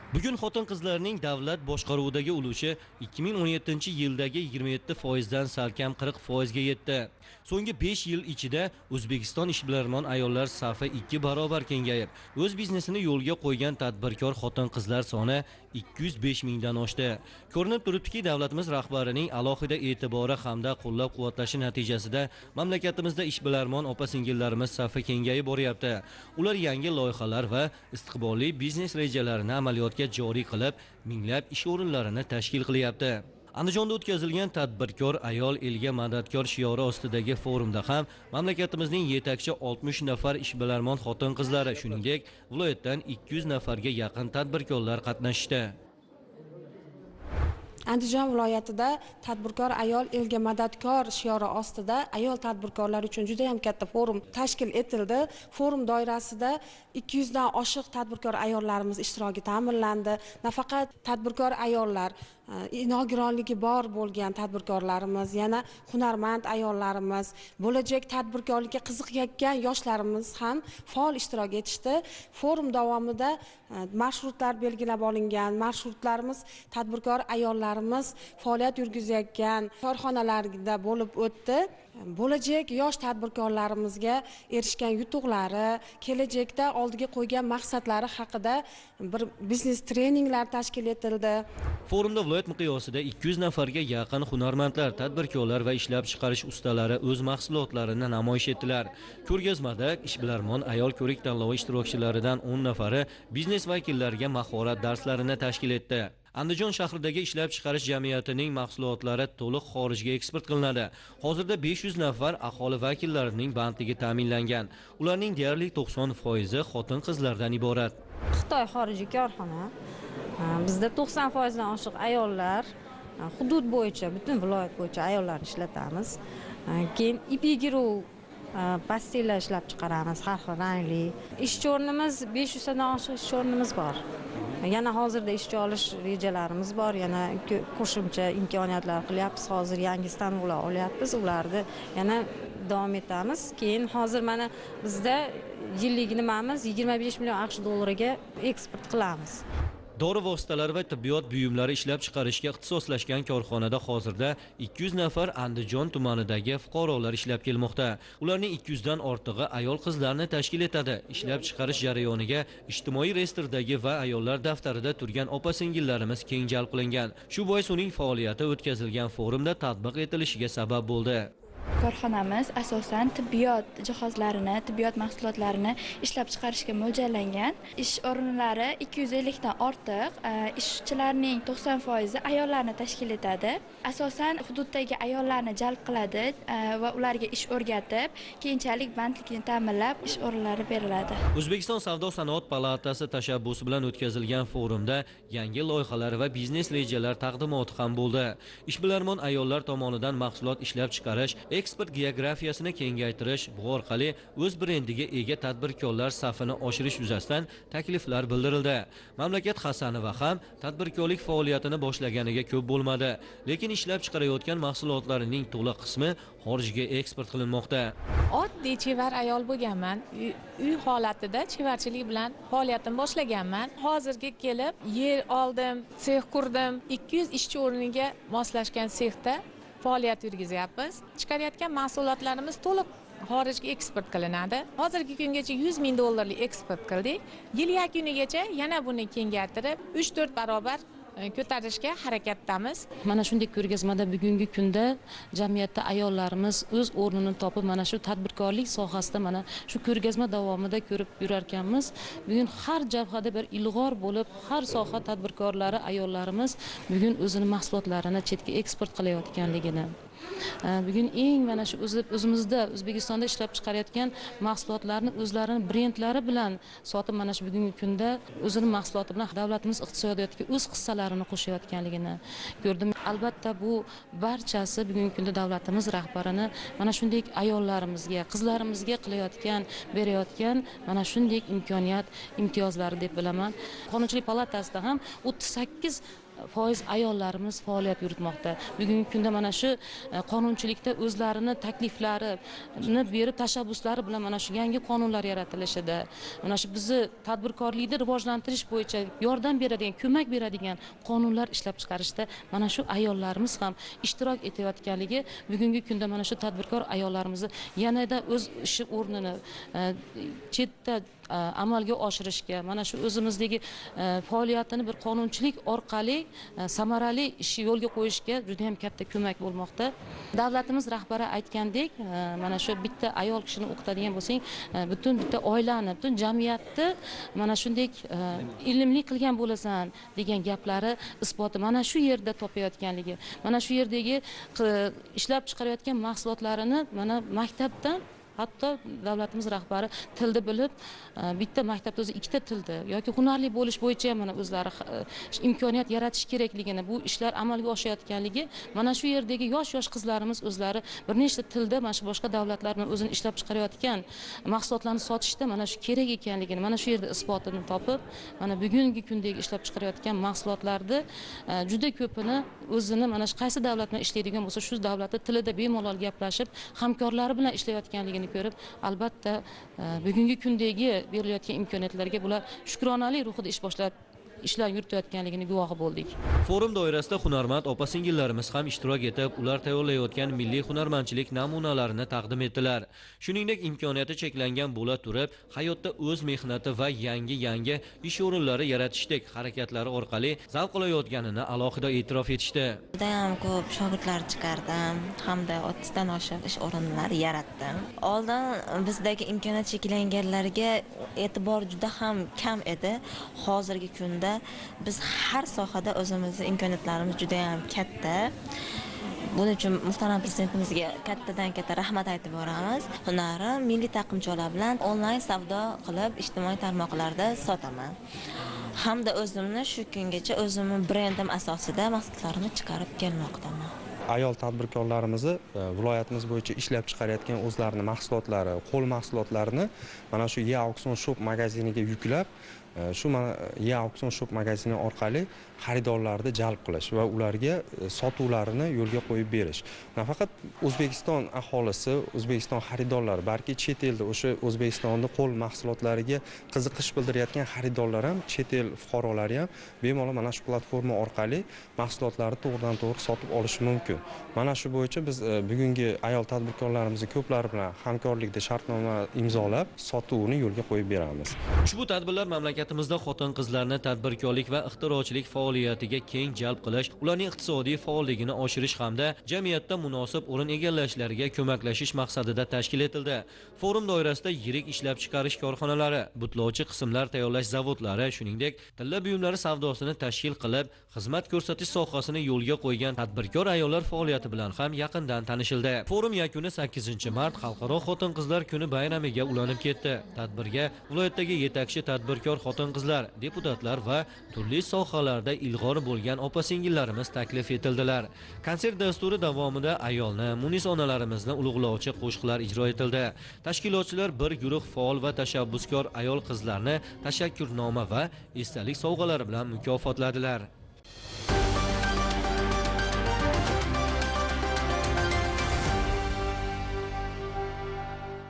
Bugun xotin-qizlarning davlat boshqaruvidagi ulushi 2017-yildagi 27% dan salkam 40% ga yetdi. So'nggi 5 yil ichida O'zbekiston ishbilarmon ayollar safi 2 barobar kengayib, o'z biznesini yo'lga qo'ygan tadbirkor xotin-qizlar soni 205 mingdan oshdi. Ko'rinib turibdiki, davlatimiz rahbarining alohida e'tibori hamda qo'llab-quvvatlashi natijasida mamlakatimizda ishbilarmon opa-singillarimiz safi kengayib boryapti. Ular yangi loyihalar va istiqbolli biznes rejalarini amaliyotga joriy qilib, minglab ish o'rinlarini tashkil qilyapti. Andijonda o'tkazilgan tadbirkor ayol elga madadkor shiori ostidagi forumda ham mamlakatimizning yetakchi 60 nafar ishbilarmon xotin-qizlari, shuningdek, viloyatdan 200 nafarga yaqin tadbirkorlar qatnashdi. Andijon viloyatida tadbirkor ayol elga madadkor shiori ostida ayol tadbirkorlar uchun juda ham katta forum tashkil etildi. Forum doirasida 200 dan oshiq tadbirkor ayollarimiz ishtiroki ta'minlandi. Nafaqat tadbirkor ayollar, inauguranligi bor bo'lgan tadbirkorlarimiz, yana hunarmand ayollarimiz, bo'lajak tadbirkorlikka qiziqayotgan yoshlarimiz ham faol ishtirok etishdi. Forum davomida marshrutlar belgilab olingan, marshrutlarimiz tadbirkor ayollar faoliyat yurgizayotgan korxonalarda bo'lib o'tdi. Bo'lajak yosh tadbirkorlarimizga erishgan yutuqlari, kelajakda oldiga qo'ygan maqsadlari haqida bir biznes treninglar tashkil etildi. Forumda viloyat miqyosida 200 nafarga yaqin hunarmandlar, tadbirkorlar va ishlab chiqarish ustalari o'z mahsulotlarini namoyish etdilar. Ko'rgazmada ishbilarmon ayol ko'rik tanlovi ishtirokchilaridan 10 nafari biznes vakillariga mahorat darslarini tashkil etdi. Andijon shahridagi ishlab chiqarish jamiyatining mahsulotlari to'liq xorijga eksport qilinadi. Hozirda 500 nafar aholi vakillarining bandligi ta'minlangan. Ularning deyarli 90% xotin-qizlardan iborat. Xitoy xorijiy korxona. Bizda 90% dan oshiq ayollar, hudud bo'yicha, butun viloyat bo'yicha ayollarni ishlatamiz. Keyin ipiguru pastilla ishlab chiqaramiz, har xil rangli. Ishchi o'rnimiz 500 dan oshiq ishchi o'rnimiz bor. Yana hozirda ishchi olish rejalarimiz bor, yana qo'shimcha imkoniyatlar qilyapmiz. Hozir yangi stanovlar olyapmiz, ularni yana davom etamiz. Keyin hozir mana bizda yillik nimamiz 25 million AQSh dollariga eksport qilamiz. Dori vositalari va tibbiyot buyumlari ishlab chiqarishga ixtisoslashgan korxonada hozirda 200 nafar Andijon tumanidagi fuqarolar ishlab kelmoqda. Ularning 200 dan ortig'i ayol qizlarni tashkil etadi. Ishlab chiqarish jarayoniga ijtimoiy reyestrdagi va ayollar daftarida turgan opa-singillarimiz keng jalb qilingan. Shu bois uning faoliyati o'tkazilgan forumda tatbiq etilishiga sabab bo'ldi. Korxonamiz asosan tibbiyot jihozlarini, tibbiyot mahsulotlarini ishlab chiqarishga mo'ljallangan. Ish o'rinlari 250 dan ortiq, ishchilarning 90% ayollarni tashkil etadi. Asosan hududdagi ayollarni jalb qiladi va ularga ish o'rgatib, keyinchalik bandlikni ta'minlab ish o'rinlari beriladi. O'zbekiston Savdo-sanoat palatasi tashabbusi bilan o'tkazilgan forumda yangi loyihalar va biznes rejalar taqdimoti ham bo'ldi. Ishbilarmon ayollar tomonidan mahsulot ishlab chiqarish, eksport geografiyasini kengaytirish, bu orqali o'z brendiga ega tadbirkorlar safini oshirish yuzasidan takliflar bildirildi. Mamlakat Hasanova ham tadbirkorlik faoliyatini boshlaganiga ko'p bo'lmadi, lekin ishlab chiqarayotgan mahsulotlarining to'liq qismi xorijga eksport qilinmoqda. Oddiy chevar ayol bo'lganman. Uy holatida chevarchilik bilan faoliyatimni boshlaganman. Hozirga kelib yer oldim, sex qurdim. 200 ishchi o'rniga moslashgan sexda faoliyat yurgizyapmiz. Chiqarayotgan mahsulotlarimiz to'liq xorijga eksport qilinadi. Hozirgi kungacha 100 ming dollarlik eksport qildik. Yil yakunigacha yana buni kengaytirib 3-4 barobar ko'tarishga harakatdamiz. Mana shunday ko'rgazmada bugungi kunda jamiyatda ayollarimiz o'z o'rnini topib, mana shu tadbirkorlik sohasida mana shu ko'rgazma davomida ko'rib yurarkanmiz. Bugun har jabhada bir ilg'or bo'lib, har soha tadbirkorlari ayollarimiz bugun o'zini mahsulotlarini chetga eksport qilayotganligini, bugun eng mana shu o'zimizda O'zbekistonda ishlab chiqarayotgan mahsulotlarni o'zlarining brendlari bilan sotib, mana shu bugungi kunda o'zining mahsuloti bilan davlatimiz iqtisodiyotiga o'z hissalarini qo'shayotganligini ko'rdim. Albatta bu barchasi bugungi kunda davlatimiz rahbarini mana shunday ayollarimizga, qizlarimizga qilayotgan, berayotgan mana shunday imkoniyat, imtiyozlari deb bilaman. Qonunchilik palatasida ham 38 foiz ayollarimiz faoliyat yuritmoqda. Bugungi kunda mana shu qonunchilikda o'zlarini takliflarini berib, tashabbuslari bilan mana shu yangi qonunlar yaratilishida, mana shu bizni tadbirkorlikni rivojlantirish bo'yicha yordam beradigan, ko'mak beradigan qonunlar ishlab chiqarishda mana shu ayollarimiz ham ishtirok etayotganligi bugungi kunda mana shu tadbirkor ayollarimizni yanada o'z ish o'rnini chetda amalga oshirishga, mana shu o'zimizdagi faoliyatini bir qonunchilik orqali samarali ish yo'lga qo'yishga juda ham katta ko'mak bo'lmoqda. Davlatimiz rahbari aytgandek, mana shu bitta ayol kishini o'qitadigan bo'lsang, butun bitta oilani, butun jamiyatni mana shunday ilmli qilgan bo'lasan degan gaplari isboti mana shu yerda topayotganligi, mana shu yerdagi ishlab chiqarayotgan mahsulotlarini mana maktabdan, hatto davlatimiz rahbari tilni bilib, bitta maktabda o'zi ikkita tilda yoki hunarli bo'lish bo'yicha ham mana o'zlari imkoniyat yaratish kerakligini, bu ishlar amalga oshayotganligi, mana shu yerdagi yosh qizlarimiz o'zlari bir nechta tilda mana shu boshqa davlatlar bilan o'zini ishlab chiqarayotgan mahsulotlarni sotishda mana shu kerak ekanligini, mana shu yerda isbotini topib, mana bugungi kundagi ishlab chiqarayotgan mahsulotlarni juda ko'pini o'zini mana shu qaysi davlat bilan ishlaydigan bo'lsa, shu davlatning tilida bemalol gaplashib, hamkorlari bilan ishlayotganligini ko'rib, albatta bugungi kundagi berilayotgan imkoniyatlarga bular shukronalik ruhida ishlar yuritayotganligini guvohi bo'ldik. Forum doirasida hunarmand opa-singillarimiz ham ishtirok etib, ular tayyorlayotgan milliy hunarmandchilik namunalarini taqdim etdilar. Shuningdek, imkoniyati cheklangan bo'la turib, hayotda o'z mehnati va yangi ish o'rinlari yaratishdek harakatlari orqali zavq olayotganini alohida e'tirof etishdi. Juda ham ko'p shogirdlar chiqardim, hamda 30 dan oshiq ish o'rinlari yaratdim. Oldin bizdagi imkoniyat cheklanganlarga e'tibor juda ham kam edi. Hozirgi kunda biz har sohada o'zimizning imkoniyatlarimiz juda ham katta. Buning uchun muhtaram prezidentimizga kattadan katta rahmat aytib boramiz. Hunarim milliy taqimcholar bilan onlayn savdo qilib, ijtimoiy tarmoqlarda sotaman. Hamda o'zimni shu kungacha o'zimning brendim asosida mahsulotlarimni chiqarib kelmoqdaman. Ayol tadbirkorlarimizni viloyatimiz bo'yicha ishlab chiqarayotgan o'zlarining mahsulotlari, qo'l mahsulotlarini mana shu E-Auksion Shop magaziniga yuklab, shu E-Auksion Shop magazini orqali xaridorlarni jalb qilish va ularga sotuvlarini yo'lga qo'yib berish. Nafaqat O'zbekiston aholisi, O'zbekiston xaridorlari, balki chet elda o'sha O'zbekistonning qo'l mahsulotlariga qiziqish bildirayotgan xaridorlar ham, chet el fuqarolari ham bemalol mana shu platforma orqali mahsulotlarni to'g'ridan-to'g'ri sotib olishi mumkin. Mana shu bo'yicha biz bugungi ayol tadbirkorlarimizni ko'plari bilan hamkorlikda shartnoma imzolab, sotuvini yo'lga qo'yib beramiz. Ushbu tadbirlar mamlakatimizda xotin-qizlarni tadbirkorlik va ixtirochilik faoliyatiga keng jalb qilish, ularning iqtisodiy faolligini oshirish hamda jamiyatda munosib o'rin egallashlariga ko'maklashish maqsadida tashkil etildi. Forum doirasida yirik ishlab chiqarish korxonalari, butlovchi qismlar tayyorlash zavodlari, shuningdek, tilla buyumlari savdosini tashkil qilib, xizmat ko'rsatish sohasini yo'lga qo'ygan tadbirkor ayollar faoliyati bilan ham yaqindan tanishildi. Forum yakuni 8-mart Xalqaro xotin-qizlar kuni bayramiga ulanib ketdi. Tadbirga viloyatdagi yetakchi tadbirkor xotin-qizlar, deputatlar va turli sohalarda ilg'or bo'lgan opa-singillarimiz taklif etildilar. Konsert dasturi davomida ayolni, munis onalarimizni ulug'lovchi qo'shiqlar ijro etildi. Tashkilotchilar bir guruh faol va tashabbuskor ayol qizlarni tashakkurnoma va esdalik sovg'alari bilan mukofotladilar.